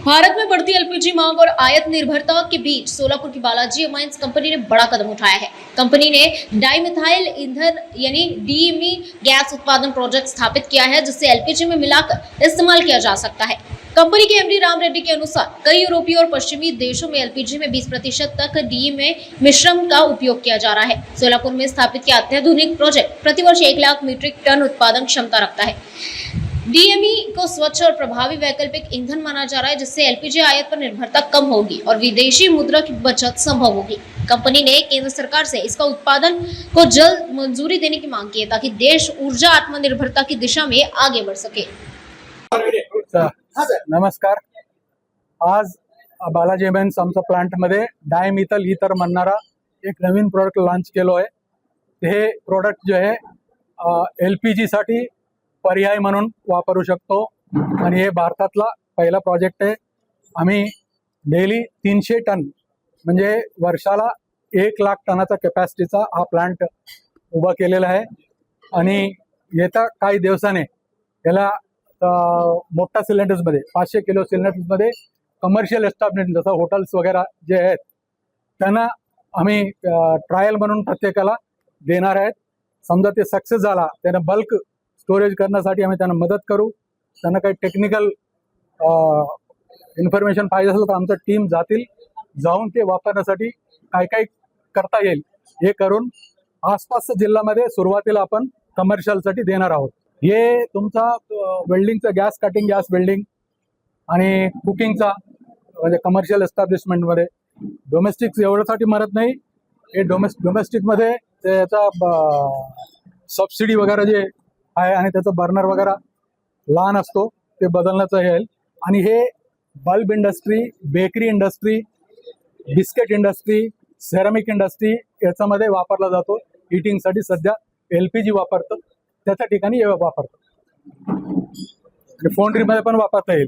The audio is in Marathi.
भारत में बढ़ती एलपीजी मांग और आयात निर्भरता के बीच सोलापुर की बालाजी अमाइंस कंपनी ने बड़ा कदम उठाया है। कंपनी ने डाइमिथाइल ईंधन यानी डीएमई गैस उत्पादन प्रोजेक्ट स्थापित किया है, जिससे एलपीजी में मिलाकर इस्तेमाल किया जा सकता है। कंपनी के एमडी राम रेड्डी के अनुसार कई यूरोपीय और पश्चिमी देशों में एलपीजी में 20% तक डीएमई मिश्रण का उपयोग किया जा रहा है। सोलापुर में स्थापित किया अत्याधुनिक प्रोजेक्ट प्रतिवर्ष 1 लाख मीट्रिक टन उत्पादन क्षमता रखता है। डीएमई को स्वच्छ और प्रभावी वैकल्पिक ईंधन माना जा रहा है, जिससे एलपीजी आयात पर निर्भरता कम होगी और विदेशी मुद्रा की बचत संभव होगी। कंपनी ने केंद्र सरकार से इसका उत्पादन को जल्द मंजूरी देने की मांग की है, ताकि देश ऊर्जा आत्मनिर्भरता की दिशा में आगे बढ़ सके। नमस्कार। आज बालाजी अमाइन्स आमच्या प्लांटमध्ये डायमिथल ईथर म्हणणारा एक नवीन प्रोडक्ट लॉन्च केलो आहे। हे प्रोडक्ट जो आहे LPG साठी पर्याय म्हणून वापरू शकतो आणि हे भारतातला पहिला प्रोजेक्ट आहे। आम्ही डेली 300 टन म्हणजे वर्षाला 1 लाख टनाचा कॅपॅसिटीचा हा प्लांट उभा केलेला आहे आणि येत्या काही दिवसाने याला मोठ्या सिलेंडर्समध्ये 500 किलो सिलेंडर्समध्ये कमर्शियल एस्टॅब्लिशमेंट जसं हॉटेल्स वगैरे जे आहेत त्यांना आम्ही ट्रायल म्हणून प्रत्येकाला देणार आहेत। समजा ते सक्सेस झाला त्यांना बल्क स्टोरेज करण्यासाठी आम्ही त्यांना मदत करू। त्यांना काही टेक्निकल इन्फॉर्मेशन पाहिजे असेल तर आमचं टीम जाऊन ते वापरण्यासाठी काय काय करता येईल हे करून आसपासच्या जिल्ह्यामध्ये सुरुवातीला आपण कमर्शियलसाठी देणार आहोत। हे तुमचा वेल्डिंगचा गॅस कटिंग गॅस वेल्डिंग आणि कुकिंगचा म्हणजे कमर्शियल एस्टॅब्लिशमेंटमध्ये डोमेस्टिक एवढ्यासाठी मरत नाही। हे डोमेस्टिकमध्ये त्याचा सबसिडी वगैरे जे आहे आणि त्याचा बर्नर वगैरे लहान असतो ते बदलण्याचं येईल। आणि हे bulb industry, bakery industry, biscuit industry, ceramic industry याच्यामध्ये वापरला जातो। हीटिंगसाठी सध्या LPG वापरतात, त्याच्या ठिकाणी हे वापरतात। फोंड्रीमध्ये पण वापरता येईल।